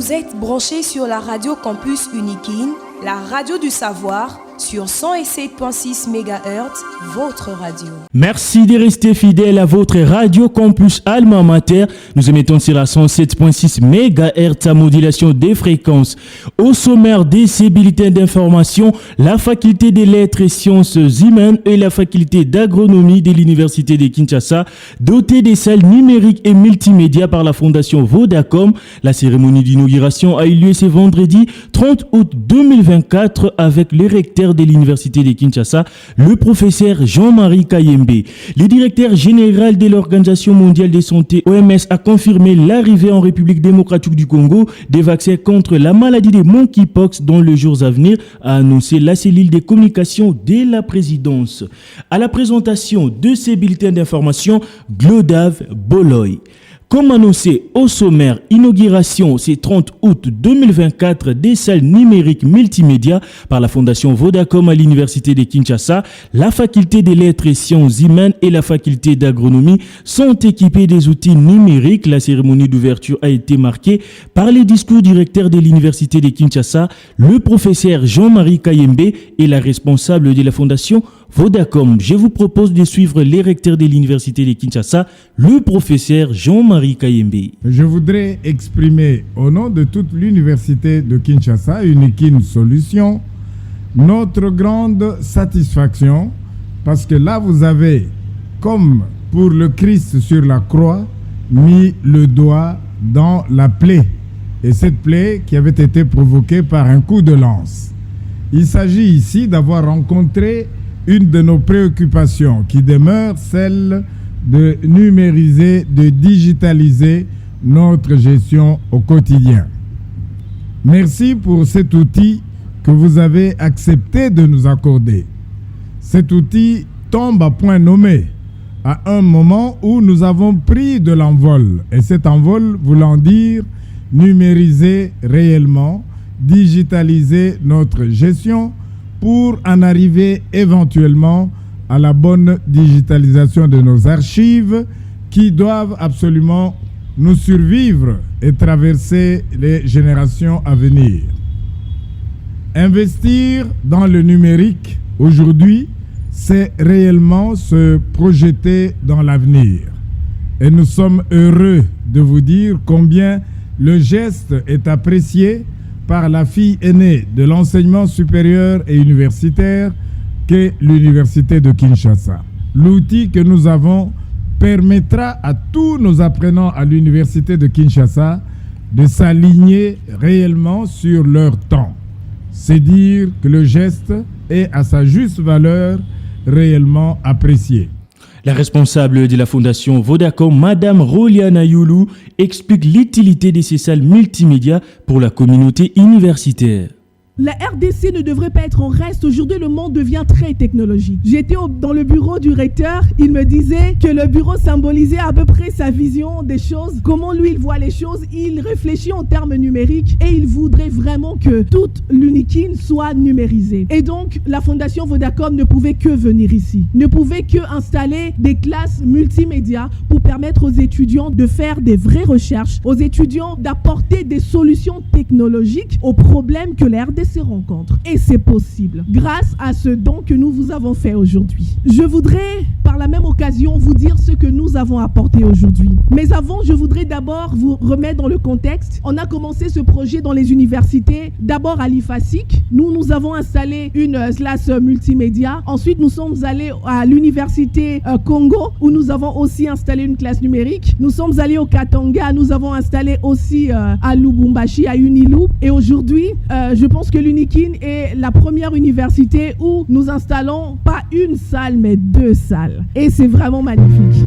Vous êtes branchés sur la radio Campus Unikin, la radio du savoir, sur 107.6 MHz, votre radio. Merci de rester fidèle à votre radio Campus Alma Mater. Nous émettons sur la 107.6 MHz à modulation des fréquences. Au sommaire des ces bulletins d'information, la faculté des lettres et sciences humaines et la faculté d'agronomie de l'université de Kinshasa, dotées des salles numériques et multimédia par la fondation Vodacom. La cérémonie d'inauguration a eu lieu ce vendredi 30 août 2024 avec le recteur de l'université de Kinshasa, le professeur Jean-Marie Kayembe. Le directeur général de l'Organisation mondiale de santé OMS a confirmé l'arrivée en République démocratique du Congo des vaccins contre la maladie de monkeypox dans les jours à venir, a annoncé la cellule de communication de la présidence. À la présentation de ces bulletins d'information, Glodave Boloy. Comme annoncé au sommaire, inauguration ce 30 août 2024 des salles numériques multimédia par la fondation Vodacom à l'université de Kinshasa. La faculté des lettres et sciences humaines et la faculté d'agronomie sont équipées des outils numériques. La cérémonie d'ouverture a été marquée par les discours du recteur de l'université de Kinshasa, le professeur Jean-Marie Kayembe et la responsable de la fondation Vodacom. Je vous propose de suivre les recteurs de l'université de Kinshasa, le professeur Jean-Marie Kayembe. Je voudrais exprimer au nom de toute l'université de Kinshasa, Unikin Solutions, notre grande satisfaction parce que là vous avez, comme pour le Christ sur la croix, mis le doigt dans la plaie. Et cette plaie qui avait été provoquée par un coup de lance. Il s'agit ici d'avoir rencontré une de nos préoccupations qui demeure celle de numériser, de digitaliser notre gestion au quotidien. Merci pour cet outil que vous avez accepté de nous accorder. Cet outil tombe à point nommé à un moment où nous avons pris de l'envol. Et cet envol voulant dire numériser réellement, digitaliser notre gestion pour en arriver éventuellement à la bonne digitalisation de nos archives qui doivent absolument nous survivre et traverser les générations à venir. Investir dans le numérique aujourd'hui, c'est réellement se projeter dans l'avenir. Et nous sommes heureux de vous dire combien le geste est apprécié par la fille aînée de l'enseignement supérieur et universitaire qu'est l'université de Kinshasa. L'outil que nous avons permettra à tous nos apprenants à l'université de Kinshasa de s'aligner réellement sur leur temps. C'est dire que le geste est à sa juste valeur réellement apprécié. La responsable de la fondation Vodacom, Madame Roliana Youlou, explique l'utilité de ces salles multimédia pour la communauté universitaire. La RDC ne devrait pas être en reste. Aujourd'hui, le monde devient très technologique. J'étais dans le bureau du recteur. Il me disait que le bureau symbolisait à peu près sa vision des choses. Comment lui, il voit les choses. Il réfléchit en termes numériques et il voudrait vraiment que toute l'Unikin soit numérisée. Et donc, la fondation Vodacom ne pouvait que venir ici. Ne pouvait que installer des classes multimédia pour permettre aux étudiants de faire des vraies recherches, aux étudiants d'apporter des solutions technologiques aux problèmes que la RDC rencontres. Et c'est possible grâce à ce don que nous vous avons fait aujourd'hui. Je voudrais par la même occasion vous dire ce que nous avons apporté aujourd'hui. Mais avant, je voudrais d'abord vous remettre dans le contexte. On a commencé ce projet dans les universités, d'abord à l'IFASIC. Nous avons installé une classe multimédia. Ensuite, nous sommes allés à l'université Congo où nous avons aussi installé une classe numérique. Nous sommes allés au Katanga. Nous avons installé aussi à Lubumbashi, à Uniloop. Et aujourd'hui, je pense que l'Unikin est la première université où nous installons pas une salle, mais 2 salles. Et c'est vraiment magnifique.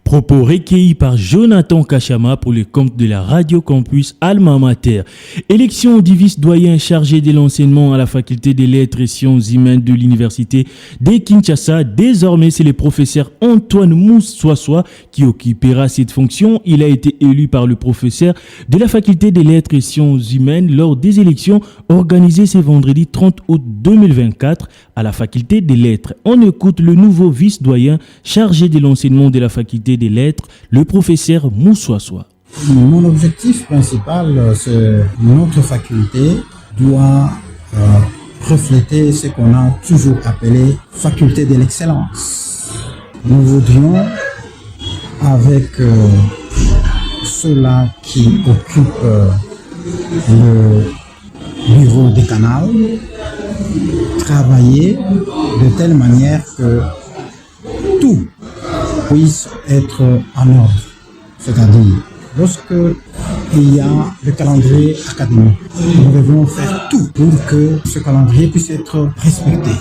Propos recueillis par Jonathan Kachama pour le compte de la Radio Campus Alma Mater. Élection du vice-doyen chargé de l'enseignement à la faculté des lettres et sciences humaines de l'université de Kinshasa. Désormais, c'est le professeur Antoine Moussoissois qui occupera cette fonction. Il a été élu par le professeur de la faculté des lettres et sciences humaines lors des élections organisées ce vendredi 30 août 2024 à la faculté des lettres. On écoute le nouveau vice-doyen chargé de l'enseignement de la faculté des lettres, le professeur Moussoissois. Mon objectif principal, c'est notre faculté doit refléter ce qu'on a toujours appelé faculté de l'excellence. Nous voudrions, avec ceux-là qui occupent le bureau des canaux, travailler de telle manière que tout puisse être en ordre. C'est-à-dire, lorsque il y a le calendrier académique, nous devons faire tout pour que ce calendrier puisse être respecté.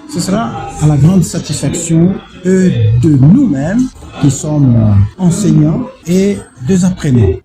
Ce sera à la grande satisfaction de nous-mêmes qui sommes enseignants et des apprenants.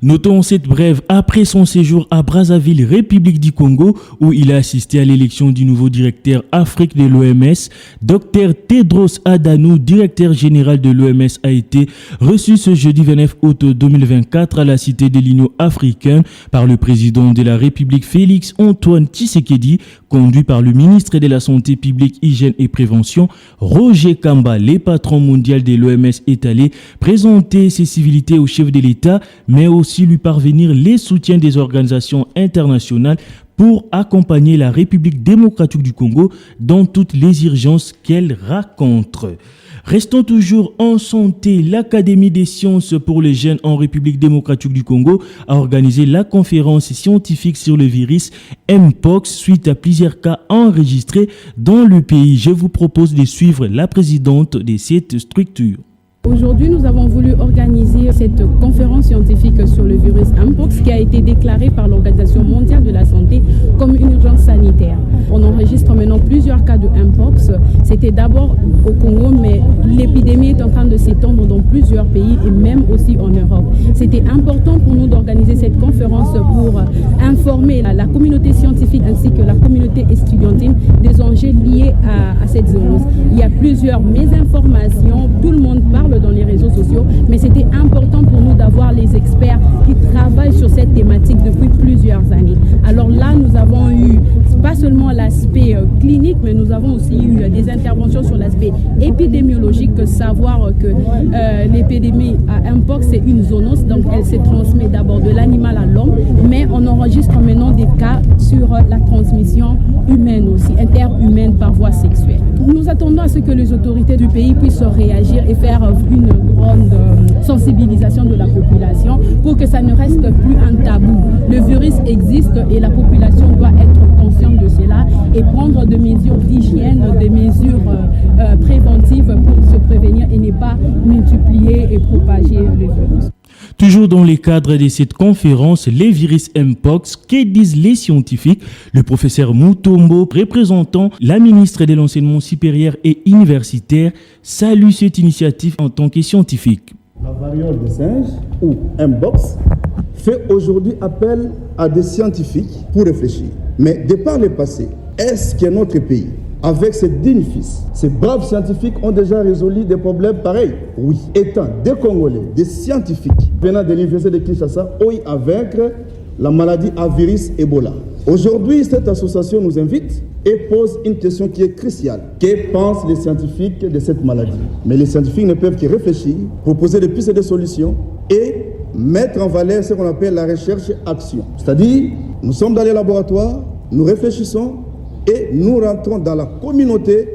Notons cette brève après son séjour à Brazzaville, République du Congo, où il a assisté à l'élection du nouveau directeur Afrique de l'OMS. Dr Tedros Adhanom, directeur général de l'OMS, a été reçu ce jeudi 29 août 2024 à la Cité de l'Union africaine par le président de la République Félix Antoine Tshisekedi, conduit par le ministre de la Santé publique, Hygiène et Prévention, Roger Kamba. Les patrons mondiaux de l'OMS est allé présenter ses civilités au chef de l'État, mais aussi lui parvenir les soutiens des organisations internationales pour accompagner la République démocratique du Congo dans toutes les urgences qu'elle rencontre. Restons toujours en santé. L'Académie des sciences pour les jeunes en République démocratique du Congo a organisé la conférence scientifique sur le virus Mpox suite à plusieurs cas enregistrés dans le pays. Je vous propose de suivre la présidente de cette structure. Aujourd'hui, nous avons voulu organiser cette conférence scientifique sur le virus Mpox qui a été déclarée par l'Organisation mondiale de la santé comme une urgence sanitaire. On enregistre maintenant plusieurs cas de Mpox. C'était d'abord au Congo, mais l'épidémie est en train de s'étendre dans plusieurs pays et même aussi en Europe. C'était important pour nous d'organiser cette conférence pour informer la communauté scientifique ainsi que la communauté estudiantine des enjeux liés à cette zoonose. Il y a plusieurs mésinformations, tout le monde parle dans les réseaux sociaux, mais c'était important pour nous d'avoir les experts qui travaillent sur cette thématique depuis plusieurs années. Alors là, nous avons eu pas seulement l'aspect clinique, mais nous avons aussi eu des interventions sur l'aspect épidémiologique, savoir que l'épidémie à Mpox, c'est une zoonose, donc elle se transmet d'abord de l'animal à l'homme, mais on enregistre maintenant des cas sur la transmission humaine aussi, interhumaine par voie sexuelle. Nous attendons à ce que les autorités du pays puissent réagir et faire une grande sensibilisation de la population pour que ça ne reste plus un tabou. Le virus existe et la population doit être consciente de cela et prendre des mesures d'hygiène, des mesures préventives pour se prévenir et ne pas multiplier et propager le virus. Toujours dans le cadre de cette conférence, les virus Mpox, que disent les scientifiques? Le professeur Mutombo, représentant la ministre de l'Enseignement supérieur et universitaire, salue cette initiative en tant que scientifique. La variole de singe, ou Mpox, fait aujourd'hui appel à des scientifiques pour réfléchir. Mais de par le passé, est-ce que notre pays, avec ses dignes fils, ces braves scientifiques ont déjà résolu des problèmes pareils? Oui. Étant des Congolais, des scientifiques venant de l'université de Kinshasa, ont eu à vaincre la maladie à virus Ebola. Aujourd'hui, cette association nous invite et pose une question qui est cruciale. Que pensent les scientifiques de cette maladie? Mais les scientifiques ne peuvent que réfléchir, proposer des pistes de solutions et mettre en valeur ce qu'on appelle la recherche-action. C'est-à-dire, nous sommes dans les laboratoires, nous réfléchissons, et nous rentrons dans la communauté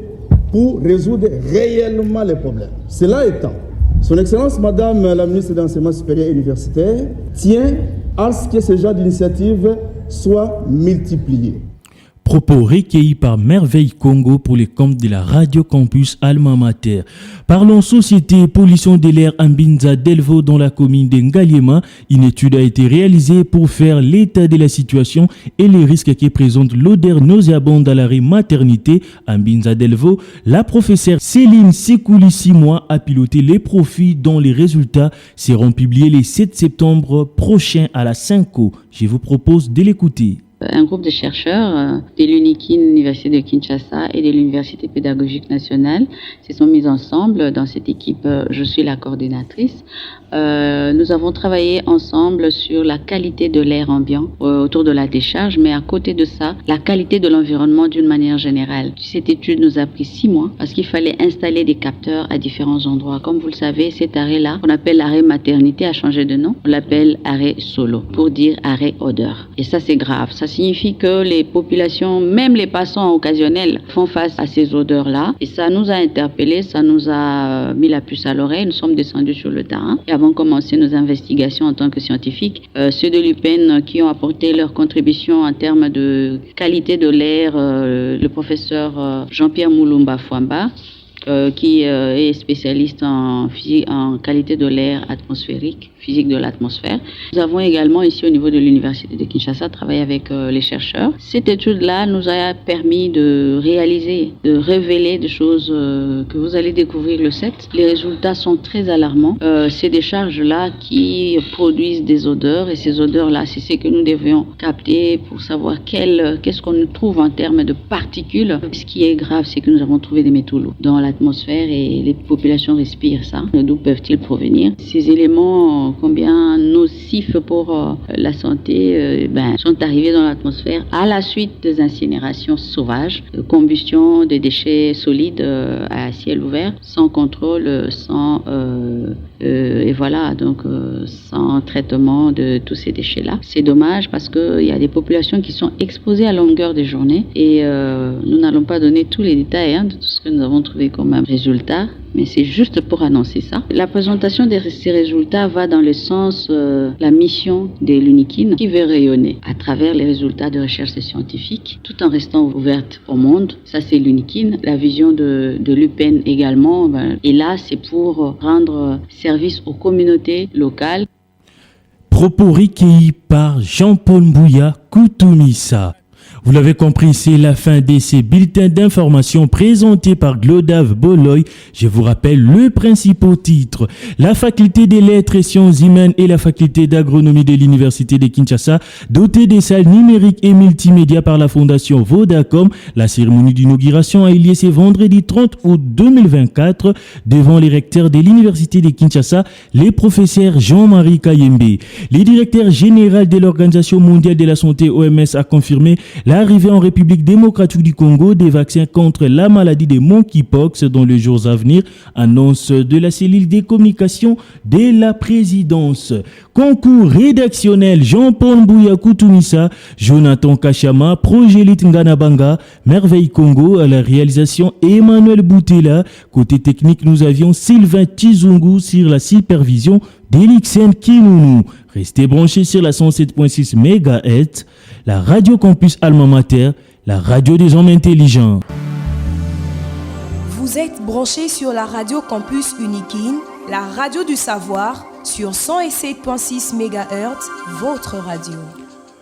pour résoudre réellement les problèmes. Cela étant, Son Excellence Madame la ministre de l'Enseignement supérieur et universitaire tient à ce que ce genre d'initiative soit multiplié. Propos recueillis par Merveille Congo pour les comptes de la Radio Campus Alma Mater. Parlons société, pollution de l'air à Mbinza Delvaux dans la commune de Ngaliema. Une étude a été réalisée pour faire l'état de la situation et les risques que présente l'odeur nauséabonde à l'arrêt maternité à Mbinza Delvaux. La professeure Céline Sekouli-Simoa a piloté les profits dont les résultats seront publiés le 7 septembre prochain à la 5O. Je vous propose de l'écouter. Un groupe de chercheurs de l'UNIKIN, l'Université de Kinshasa et de l'Université pédagogique nationale se sont mis ensemble. Dans cette équipe, je suis la coordinatrice. Nous avons travaillé ensemble sur la qualité de l'air ambiant autour de la décharge, mais à côté de ça, la qualité de l'environnement d'une manière générale. Cette étude nous a pris 6 mois parce qu'il fallait installer des capteurs à différents endroits. Comme vous le savez, cet arrêt-là, qu'on appelle l'arrêt maternité, a changé de nom. On l'appelle arrêt solo, pour dire arrêt odeur. Et ça, c'est grave. Ça signifie que les populations, même les passants occasionnels, font face à ces odeurs-là. Et ça nous a interpellés, ça nous a mis la puce à l'oreille. Nous sommes descendus sur le terrain et avons commencé nos investigations en tant que scientifiques. Ceux de l'UPEN qui ont apporté leur contribution en termes de qualité de l'air, le professeur Jean-Pierre Moulumba Fouamba, qui est spécialiste en qualité de l'air atmosphérique, physique de l'atmosphère. Nous avons également ici au niveau de l'Université de Kinshasa travaillé avec les chercheurs. Cette étude-là nous a permis de réaliser, de révéler des choses que vous allez découvrir le 7. Les résultats sont très alarmants. Ces décharges-là qui produisent des odeurs et ces odeurs-là, c'est ce que nous devions capter pour savoir qu'est-ce qu'on trouve en termes de particules. Ce qui est grave, c'est que nous avons trouvé des métaux lourds dans l'atmosphère et les populations respirent ça. D'où peuvent-ils provenir? Ces éléments combien nocifs pour la santé sont arrivés dans l'atmosphère à la suite des incinérations sauvages, de combustion des déchets solides à ciel ouvert, sans contrôle, sans traitement de tous ces déchets-là. C'est dommage parce qu'il y a des populations qui sont exposées à longueur de journée et nous n'allons pas donner tous les détails de tout ce que nous avons trouvé comme résultat. Mais c'est juste pour annoncer ça. La présentation de ces résultats va dans le sens la mission de l'UNIKIN qui veut rayonner à travers les résultats de recherche scientifiques tout en restant ouverte au monde. Ça, c'est l'UNIKIN. La vision de l'UPEN également. Et là, c'est pour rendre service aux communautés locales. Propos recueillis par Jean-Paul Mbouya Koutoumissa. Vous l'avez compris, c'est la fin de ces bulletins d'information présentés par Glodave Boloy. Je vous rappelle le principal titre. La faculté des lettres et sciences humaines et la faculté d'agronomie de l'université de Kinshasa, dotées des salles numériques et multimédia par la fondation Vodacom. La cérémonie d'inauguration a eu lieu ce vendredi 30 août 2024 devant les recteurs de l'université de Kinshasa, les professeurs Jean-Marie Kayembe. Le directeur général de l'Organisation mondiale de la santé OMS a confirmé l'arrivée en République démocratique du Congo des vaccins contre la maladie de monkeypox dans les jours à venir, annonce de la cellule des communications de la présidence. Concours rédactionnel Jean-Paul Mbouya Koutoumissa, Jonathan Kachama, Projelit Nganabanga, Merveille Congo à la réalisation Emmanuel Boutela. Côté technique, nous avions Sylvain Tizungu sur la supervision d'Elixen Kinounou. Restez branchés sur la 107.6 MHz, la Radio Campus Alma Mater, la radio des hommes intelligents. Vous êtes branchés sur la Radio Campus UNIKIN, la radio du savoir, sur 107.6 MHz, votre radio.